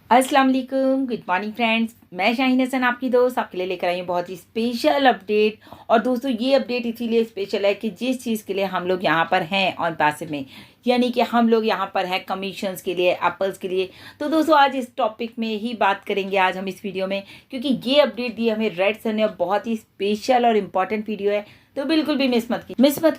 अस्सलाम वालेकुम, good morning friends. मैं शाहीन हसन आपकी दोस्त आपके लिए लेकर आई हूँ बहुत ही स्पेशल अपडेट। और दोस्तों ये अपडेट इसीलिए स्पेशल है कि जिस चीज़ के लिए हम लोग यहाँ पर हैं ऑन पैसिव में, यानी कि हम लोग यहाँ पर हैं कमीशंस के लिए, एप्पल्स के लिए। तो दोस्तों आज इस टॉपिक में ही बात करेंगे आज हम इस वीडियो में, क्योंकि ये अपडेट दी हमें रेड सर ने और बहुत ही स्पेशल और इम्पॉर्टेंट वीडियो है। तो बिल्कुल भी मिस मत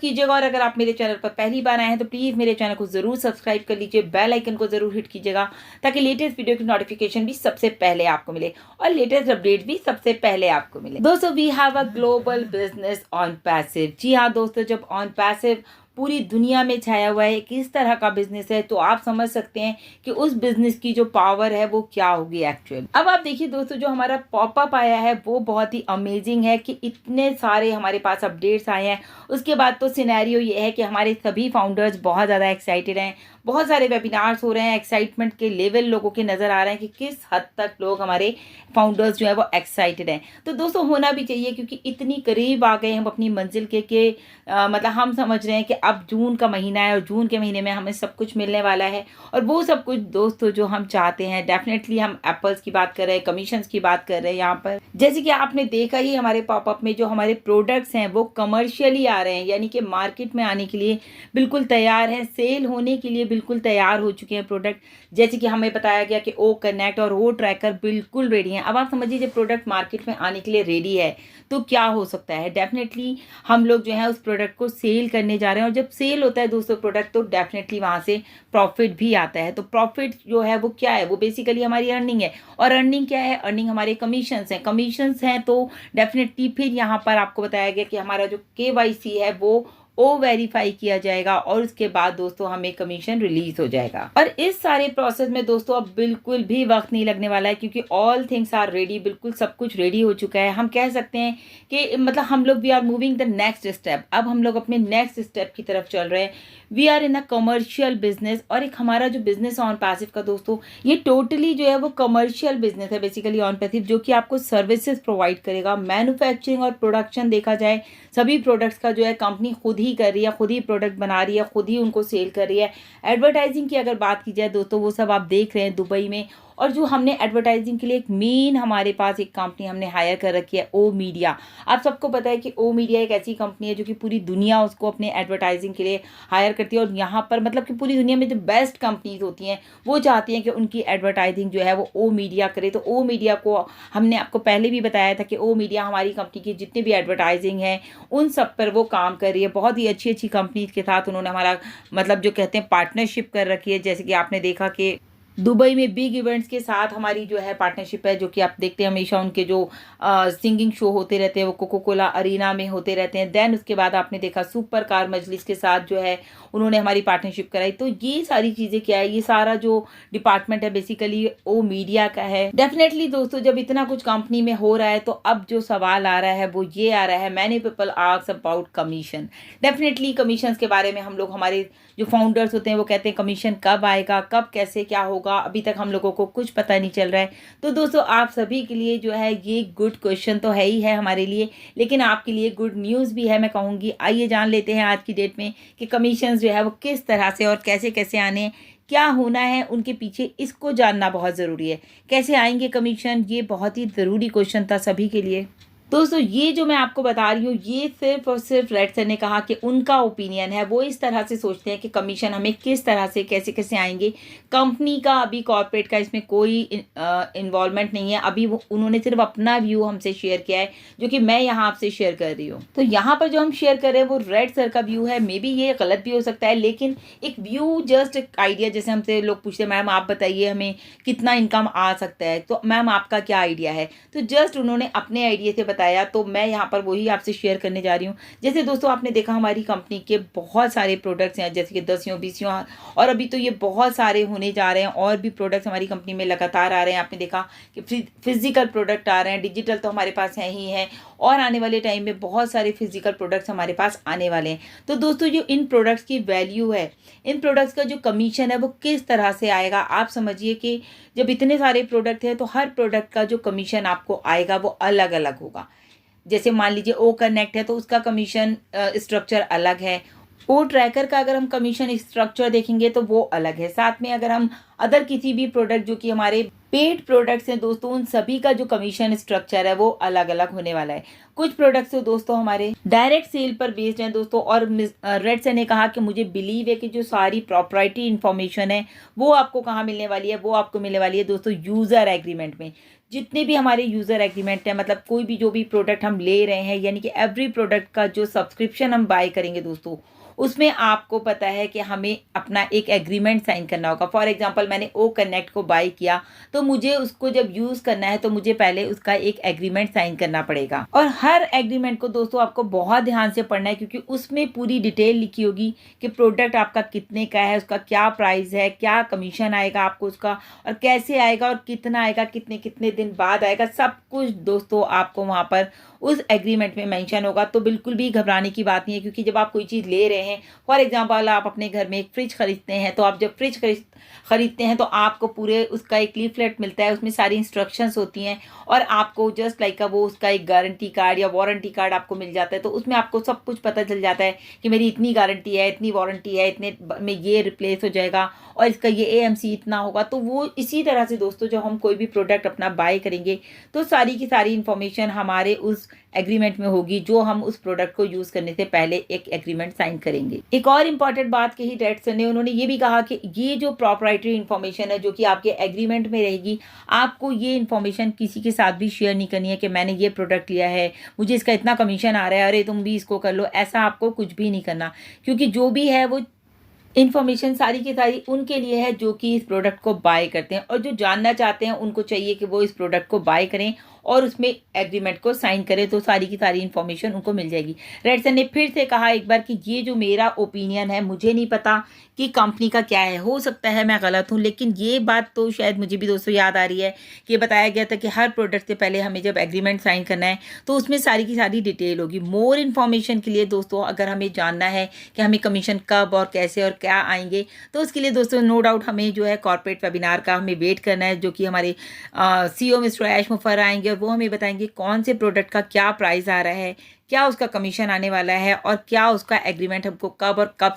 कीजिएगा। और अगर आप मेरे चैनल पर पहली बार आए हैं तो प्लीज़ मेरे चैनल को ज़रूर सब्सक्राइब कर लीजिए, बेल आइकन को ज़रूर हिट कीजिएगा ताकि लेटेस्ट वीडियो की नोटिफिकेशन भी सबसे पहले आपको मिले और लेटेस्ट अपडेट भी सबसे पहले आपको मिले। दोस्तों we have a global business on passive. जी हाँ दोस्तों, जब ऑन पैसिव पूरी दुनिया में छाया हुआ है किस तरह का बिजनेस है तो आप समझ सकते हैं कि उस बिजनेस की जो पावर है वो क्या होगी एक्चुअल। अब आप देखिए दोस्तों, जो हमारा पॉपअप आया है वो बहुत ही अमेजिंग है कि इतने सारे हमारे पास अपडेट्स आए हैं। उसके बाद तो सिनेरियो ये है कि हमारे सभी फाउंडर्स बहुत ज़्यादा एक्साइटेड हैं, बहुत सारे वेबिनार्स हो रहे हैं, एक्साइटमेंट के लेवल लोगों के नज़र आ रहे हैं कि किस हद तक लोग हमारे फाउंडर्स जो है वो एक्साइटेड हैं। तो दोस्तों होना भी चाहिए, क्योंकि इतनी करीब आ गए हम अपनी मंजिल के मतलब हम समझ रहे हैं कि अब जून का महीना है और जून के महीने में हमें सब कुछ मिलने वाला है। और वो सब कुछ दोस्तों जो हम चाहते हैं, डेफिनेटली हम एप्पल्स की बात कर रहे हैं, कमीशंस की बात कर रहे हैं यहाँ पर। जैसे कि आपने देखा ही हमारे पॉपअप में जो हमारे प्रोडक्ट्स हैं वो कमर्शियली आ रहे हैं, यानी कि मार्केट में आने के लिए बिल्कुल तैयार हैं, सेल होने के लिए बिल्कुल तैयार हो चुके हैं प्रोडक्ट। जैसे कि हमें बताया गया कि ओ कनेक्ट और ओ ट्रैकर बिल्कुल रेडी हैं। अब आप समझिए जब प्रोडक्ट मार्केट में आने के लिए रेडी है तो क्या हो सकता है। डेफिनेटली हम लोग जो है उस प्रोडक्ट को सेल करने जा रहे हैं, और जब सेल होता है दोस्तों प्रोडक्ट तो डेफिनेटली वहाँ से प्रॉफिट भी आता है। तो प्रॉफिट जो है वो क्या है, वो बेसिकली हमारी अर्निंग है। और अर्निंग क्या है, अर्निंग हमारे कमीशंस हैं। कमीशंस हैं तो डेफिनेटली फिर यहाँ पर आपको बताया गया कि हमारा जो KYC है वो वेरीफाई किया जाएगा और उसके बाद दोस्तों हमें कमीशन रिलीज हो जाएगा। और इस सारे प्रोसेस में दोस्तों अब बिल्कुल भी वक्त नहीं लगने वाला है, क्योंकि ऑल थिंग्स आर रेडी, बिल्कुल सब कुछ रेडी हो चुका है। हम कह सकते हैं कि मतलब हम लोग we are moving the next step. अब हम लोग अपने नेक्स्ट स्टेप की तरफ चल रहे हैं। We are in a commercial business. और एक हमारा जो बिजनेस ऑन पैसिव का दोस्तों, ये टोटली जो है वो कमर्शियल बिजनेस है बेसिकली ऑन पैसिव, जो कि आपको सर्विसेज प्रोवाइड करेगा। मैन्युफैक्चरिंग और प्रोडक्शन देखा जाए सभी प्रोडक्ट्स का जो है कंपनी खुद ही कर रही है, खुद ही प्रोडक्ट बना रही है, खुद ही उनको सेल कर रही है। एडवर्टाइजिंग की अगर बात की जाए दोस्तों, वो सब आप देख रहे हैं दुबई में। और जो हमने एडवर्टाइजिंग के लिए एक मेन हमारे पास एक कंपनी हमने हायर कर रखी है, ओ मीडिया। आप सबको पता है कि ओ मीडिया एक ऐसी कंपनी है जो कि पूरी दुनिया उसको अपने एडवर्टाइजिंग के लिए हायर करती है। और यहाँ पर मतलब कि पूरी दुनिया में जो बेस्ट कंपनीज होती हैं वो चाहती हैं कि उनकी एडवर्टाइजिंग जो है वो ओ मीडिया करे। तो ओ मीडिया को हमने आपको पहले भी बताया था कि ओ मीडिया हमारी कंपनी की जितनी भी एडवर्टाइजिंग है उन सब पर वो काम कर रही है। बहुत ही अच्छी अच्छी कंपनीज के साथ उन्होंने हमारा मतलब जो कहते हैं पार्टनरशिप कर रखी है। जैसे कि आपने देखा कि दुबई में बिग इवेंट्स के साथ हमारी जो है पार्टनरशिप है, जो कि आप देखते हैं हमेशा उनके जो सिंगिंग शो होते रहते हैं वो कोको कोला अरीना में होते रहते हैं। देन उसके बाद आपने देखा सुपर कार मजलिस के साथ जो है उन्होंने हमारी पार्टनरशिप कराई। तो ये सारी चीज़ें क्या है, ये सारा जो डिपार्टमेंट है बेसिकली ओ मीडिया का है। डेफिनेटली दोस्तों जब इतना कुछ कंपनी में हो रहा है तो अब जो सवाल आ रहा है वो ये आ रहा है, many people ask about commission. Definitely commission के बारे में हम लोग, हमारे जो फाउंडर्स होते हैं वो कहते हैं कमीशन कब आएगा, कब कैसे क्या होगा, अभी तक हम लोगों को कुछ पता नहीं चल रहा है। तो दोस्तों आप सभी के लिए जो है ये गुड क्वेश्चन तो है ही है हमारे लिए, लेकिन आपके लिए गुड न्यूज़ भी है मैं कहूँगी। आइए जान लेते हैं आज की डेट में कि कमीशन जो है वो किस तरह से और कैसे कैसे आने हैं, क्या होना है उनके पीछे, इसको जानना बहुत ज़रूरी है। कैसे आएंगे कमीशन, ये बहुत ही ज़रूरी क्वेश्चन था सभी के लिए। दोस्तों ये जो मैं आपको बता रही हूँ ये सिर्फ और सिर्फ रेड सर ने कहा कि उनका ओपिनियन है। वो इस तरह से सोचते हैं कि कमीशन हमें किस तरह से कैसे कैसे आएंगे। कंपनी का अभी कॉर्पोरेट का इसमें कोई इन्वॉल्वमेंट नहीं है। अभी वो उन्होंने सिर्फ अपना व्यू हमसे शेयर किया है, जो कि मैं यहाँ आपसे शेयर कर रही हूँ। तो यहाँ पर जो हम शेयर कर रहे हैं वो रेड सर का व्यू है। मे बी ये गलत भी हो सकता है, लेकिन एक व्यू, जस्ट एक आइडिया। जैसे हमसे लोग पूछते हैं मैम आप बताइए हमें कितना इनकम आ सकता है, तो मैम आपका क्या आइडिया है। तो जस्ट उन्होंने अपने आइडिया से बताया, तो मैं यहाँ पर वही आपसे शेयर करने जा रही हूँ। जैसे दोस्तों आपने देखा हमारी कंपनी के बहुत सारे प्रोडक्ट्स हैं, जैसे कि 10 और अभी तो ये बहुत सारे होने जा रहे हैं। और भी प्रोडक्ट्स हमारी कंपनी में लगातार आ रहे हैं। आपने देखा कि फिजिकल प्रोडक्ट आ रहे हैं, डिजिटल तो हमारे पास हैं ही हैं, और आने वाले टाइम में बहुत सारे फिजिकल प्रोडक्ट्स हमारे पास आने वाले हैं। तो दोस्तों जो इन प्रोडक्ट्स की वैल्यू है, इन प्रोडक्ट्स का जो कमीशन है वो किस तरह से आएगा। आप समझिए कि जब इतने सारे प्रोडक्ट हैं तो हर प्रोडक्ट का जो कमीशन आपको आएगा वो अलग अलग होगा। जैसे मान लीजिए ओ कनेक्ट है तो उसका कमीशन स्ट्रक्चर अलग है। ओ ट्रैकर का अगर हम कमीशन स्ट्रक्चर देखेंगे तो वो अलग है। साथ में अगर हम अदर किसी भी प्रोडक्ट जो कि हमारे पेड प्रोडक्ट्स हैं दोस्तों, उन सभी का जो कमीशन स्ट्रक्चर है वो अलग अलग होने वाला है। कुछ प्रोडक्ट्स तो दोस्तों हमारे डायरेक्ट सेल पर बेस्ड हैं दोस्तों, और रेड सर ने कहा कि मुझे बिलीव है कि जो सारी प्रॉपर्टी इंफॉर्मेशन है वो आपको कहाँ मिलने वाली है, वो आपको मिलने वाली है दोस्तों यूज़र एग्रीमेंट में। जितने भी हमारे यूज़र एग्रीमेंट है, मतलब कोई भी जो भी प्रोडक्ट हम ले रहे हैं, यानी कि एवरी प्रोडक्ट का जो सब्सक्रिप्शन हम बाय करेंगे दोस्तों, उसमें आपको पता है कि हमें अपना एक एग्रीमेंट साइन करना होगा। फॉर एग्जांपल मैंने ओ कनेक्ट को बाय किया, तो मुझे उसको जब यूज़ करना है तो मुझे पहले उसका एक एग्रीमेंट साइन करना पड़ेगा। और हर एग्रीमेंट को दोस्तों आपको बहुत ध्यान से पढ़ना है, क्योंकि उसमें पूरी डिटेल लिखी होगी कि प्रोडक्ट आपका कितने का है, उसका क्या प्राइस है, क्या कमीशन आएगा आपको उसका, और कैसे आएगा और कितना आएगा, कितने कितने दिन बाद आएगा, सब कुछ दोस्तों आपको वहाँ पर उस एग्रीमेंट में मेंशन होगा। तो बिल्कुल भी घबराने की बात नहीं है, क्योंकि जब आप कोई चीज़ ले रहे हैं, फॉर एग्जांपल आप अपने घर में एक फ्रिज खरीदते हैं, तो आप जब फ्रिज खरीदते हैं तो आपको पूरे उसका एक लीफलेट मिलता है, उसमें सारी इंस्ट्रक्शंस होती हैं, और आपको जस्ट लाइक वो उसका एक गारंटी कार्ड या वारंटी कार्ड आपको मिल जाता है। तो उसमें आपको सब कुछ पता चल जाता है कि मेरी इतनी गारंटी है, इतनी वारंटी है, इतने में ये रिप्लेस हो जाएगा और इसका ये AMC इतना होगा। तो वो इसी तरह से दोस्तों जब हम कोई भी प्रोडक्ट अपना बाय करेंगे तो सारी की सारी इन्फॉर्मेशन हमारे उस एग्रीमेंट में होगी, जो हम उस प्रोडक्ट को यूज़ करने से पहले एक एग्रीमेंट साइन करेंगे। एक और इम्पॉर्टेंट बात कही रेड सर ने, उन्होंने ये भी कहा कि ये जो प्रॉप्राइटरी इन्फॉर्मेशन है जो कि आपके एग्रीमेंट में रहेगी, आपको ये इन्फॉर्मेशन किसी के साथ भी शेयर नहीं करनी है कि मैंने ये प्रोडक्ट लिया है, मुझे इसका इतना कमीशन आ रहा है, अरे तुम भी इसको कर लो। ऐसा आपको कुछ भी नहीं करना, क्योंकि जो भी है वो इन्फॉर्मेशन सारी की सारी उनके लिए है जो कि इस प्रोडक्ट को बाय करते हैं, और जो जानना चाहते हैं उनको चाहिए कि वो इस प्रोडक्ट को बाय करें और उसमें एग्रीमेंट को साइन करें, तो सारी की सारी इन्फॉर्मेशन उनको मिल जाएगी। रेड सर ने फिर से कहा एक बार कि ये जो मेरा ओपिनियन है, मुझे नहीं पता कि कंपनी का क्या है, हो सकता है मैं गलत हूँ, लेकिन ये बात तो शायद मुझे भी दोस्तों याद आ रही है कि बताया गया था कि हर प्रोडक्ट से पहले हमें जब एग्रीमेंट साइन करना है तो उसमें सारी की सारी डिटेल होगी। मोर इन्फॉर्मेशन के लिए दोस्तों, अगर हमें जानना है कि हमें कमीशन कब और कैसे और क्या आएंगे, तो उसके लिए दोस्तों नो डाउट हमें जो है कॉर्पोरेट वेबिनार का हमें वेट करना है, जो कि हमारे CEO मिस्टर ऐश मुफर आएंगे और वो हमें बताएंगे कौन से प्रोडक्ट का क्या प्राइस आ रहा है, क्या उसका कमीशन आने वाला है, और क्या उसका एग्रीमेंट हमको कब और कब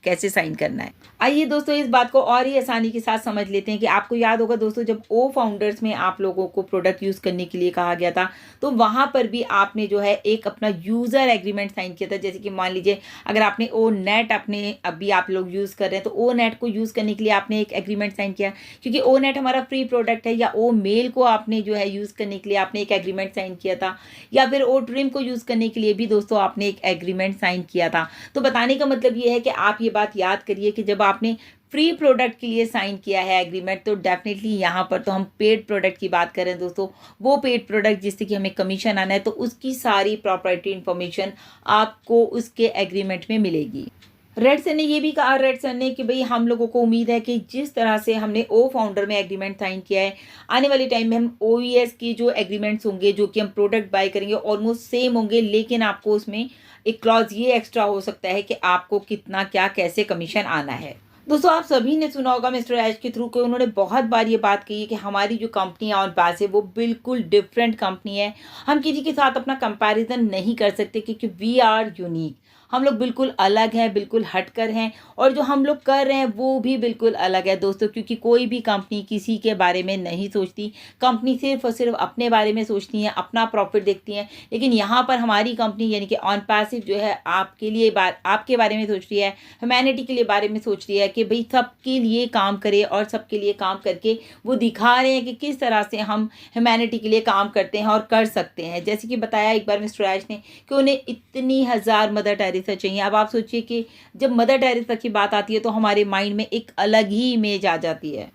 कैसे साइन करना है। आइए दोस्तों इस बात को और ही आसानी के साथ समझ लेते हैं कि आपको याद होगा दोस्तों, जब ओ फाउंडर्स में आप लोगों को प्रोडक्ट यूज़ करने के लिए कहा गया था, तो वहाँ पर भी आपने जो है एक अपना यूज़र एग्रीमेंट साइन किया था। जैसे कि मान लीजिए अगर आपने ओ नेट अपने अभी आप लोग यूज़ कर रहे हैं, तो ओ नेट को यूज़ करने के लिए आपने एक एग्रीमेंट साइन किया, क्योंकि ओ नेट हमारा फ्री प्रोडक्ट है, या ओ मेल को आपने जो है यूज़ करने के लिए आपने एक एग्रीमेंट साइन किया था, या फिर ओ ट्रिम को यूज़ करने के लिए भी दोस्तों आपने एक एग्रीमेंट साइन किया था। तो बताने का मतलब ये है कि आप ये बात याद करिए कि जब आपने फ्री प्रोडक्ट के लिए साइन किया है एग्रीमेंट, तो डेफिनेटली यहाँ पर तो हम पेड प्रोडक्ट की बात करें दोस्तों, वो पेड प्रोडक्ट जिससे कि हमें कमीशन आना है, तो उसकी सारी प्रॉपर्टी इंफॉर्मेशन आपको उसके एग्रीमेंट में मिलेगी। रेड सर ने ये भी कहा, रेड सर ने, कि भाई हम लोगों को उम्मीद है कि जिस तरह से हमने ओ फाउंडर में एग्रीमेंट साइन किया है, आने वाले टाइम में हम OES की जो एग्रीमेंट्स होंगे जो कि हम प्रोडक्ट बाय करेंगे ऑलमोस्ट सेम होंगे, लेकिन आपको उसमें एक क्लॉज ये एक्स्ट्रा हो सकता है कि आपको कितना क्या कैसे कमीशन आना है। दोस्तों आप सभी ने सुना होगा मिस्टर ऐश के थ्रू, को उन्होंने बहुत बार ये बात कही है कि हमारी जो कंपनी है और बात है वो बिल्कुल डिफरेंट कंपनी है, हम किसी के साथ अपना कंपैरिजन नहीं कर सकते, क्योंकि वी आर यूनिक, हम लोग बिल्कुल अलग हैं, बिल्कुल हटकर हैं, और जो हम लोग कर रहे हैं वो भी बिल्कुल अलग है दोस्तों। क्योंकि कोई भी कंपनी किसी के बारे में नहीं सोचती, कंपनी सिर्फ और सिर्फ अपने बारे में सोचती है, अपना प्रॉफिट देखती है। लेकिन यहाँ पर हमारी कंपनी यानी कि ऑन पैसिव जो है आपके लिए आपके बारे में सोच रही है, ह्यूमैनिटी के लिए बारे में सोच रही है कि भाई सबके लिए काम करे, और सबके लिए काम करके वो दिखा रहे हैं कि किस तरह से हम ह्यूमैनिटी के लिए काम करते हैं और कर सकते हैं। जैसे कि बताया एक बार मिस्टर ऐश ने कि उन्हें इतनी 1000 मदर टेरेसा चाहिए। अब आप सोचिए कि जब मदर टेरेसा की बात आती है तो हमारे माइंड में एक अलग ही इमेज आ जाती है।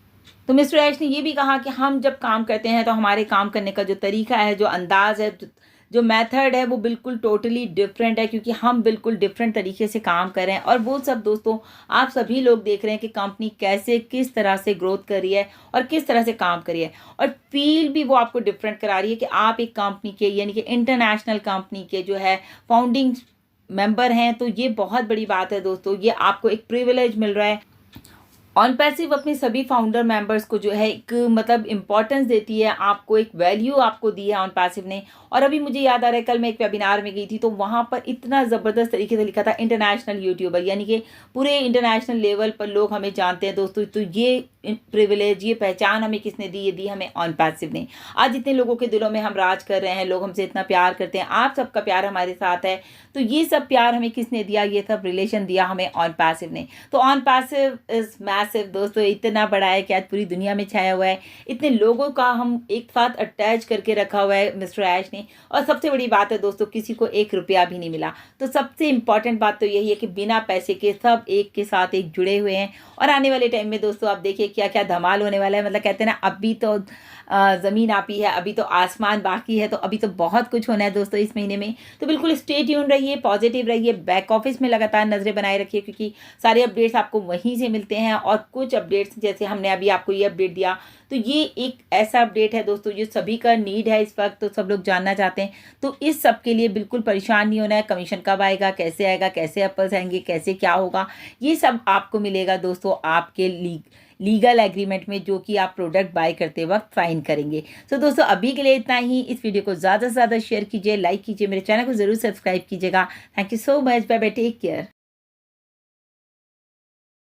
तो मिस्टर ऐश ने ये भी कहा कि हम जब काम करते हैं तो हमारे काम करने का जो तरीका है, जो अंदाज है, जो मेथड है, वो बिल्कुल टोटली डिफरेंट है, क्योंकि हम बिल्कुल डिफरेंट तरीके से काम कर रहे हैं। और वो सब दोस्तों आप सभी लोग देख रहे हैं कि कंपनी कैसे किस तरह से ग्रोथ कर रही है और किस तरह से काम कर रही है, और फील भी वो आपको डिफरेंट करा रही है कि आप एक कंपनी के यानी कि इंटरनेशनल कंपनी के जो है फाउंडिंग मेंबर हैं। तो ये बहुत बड़ी बात है दोस्तों, ये आपको एक प्रिविलेज मिल रहा है। ऑन पैसिव अपने सभी फाउंडर मेंबर्स को जो है एक मतलब इम्पोर्टेंस देती है, आपको एक वैल्यू आपको दी है ऑन पैसिव ने। और अभी मुझे याद आ रहा है, कल मैं एक वेबिनार में गई थी तो वहाँ पर इतना ज़बरदस्त तरीके से लिखा था इंटरनेशनल यूट्यूबर, यानी कि पूरे इंटरनेशनल लेवल पर लोग हमें जानते हैं दोस्तों। तो ये प्रिविलेज, ये पहचान हमें किसने दी? ये दी हमें ऑन पैसिव ने। आज इतने लोगों के दिलों में हम राज कर रहे हैं, लोग हमसे इतना प्यार करते हैं, आप सबका प्यार हमारे साथ है। तो ये सब प्यार हमें किसने दिया? ये सब रिलेशन दिया हमें ऑन पैसिव ने। तो ऑन पैसिव इज मैसिव दोस्तों, इतना बड़ा है कि आज पूरी दुनिया में छाया हुआ है। इतने लोगों का हम एक साथ अटैच करके रखा हुआ है मिस्टर ऐश ने। और सबसे बड़ी बात है दोस्तों, किसी को 1 रुपया भी नहीं मिला। तो सबसे इंपॉर्टेंट बात तो यही है कि बिना पैसे के सब एक के साथ एक जुड़े हुए हैं। और आने वाले टाइम में दोस्तों आप देखिए क्या क्या धमाल होने वाला है। मतलब कहते हैं ना, अभी तो ज़मीन आपी है, अभी तो आसमान बाकी है, तो अभी तो बहुत कुछ होना है दोस्तों इस महीने में। तो बिल्कुल स्टे ट्यून रहिए, पॉजिटिव रहिए, बैक ऑफिस में लगातार नज़रें बनाए रखिए, क्योंकि सारे अपडेट्स आपको वहीं से मिलते हैं। और कुछ अपडेट्स जैसे हमने अभी आपको ये अपडेट दिया, तो ये एक ऐसा अपडेट है दोस्तों जो सभी का नीड है इस वक्त, तो सब लोग जानना चाहते हैं। तो इस सब के लिए बिल्कुल परेशान नहीं होना है। कमीशन कब आएगा, कैसे आएगा, कैसे एप्पल्स आएंगे, कैसे क्या होगा, ये सब आपको मिलेगा दोस्तों आपके लीगल एग्रीमेंट में, जो कि आप प्रोडक्ट बाय करते वक्त साइन करेंगे। तो दोस्तों अभी के लिए इतना ही। इस वीडियो को ज़्यादा से ज़्यादा शेयर कीजिए, लाइक कीजिए, मेरे चैनल को ज़रूर सब्सक्राइब कीजिएगा। Thank you so much, bye bye, take care.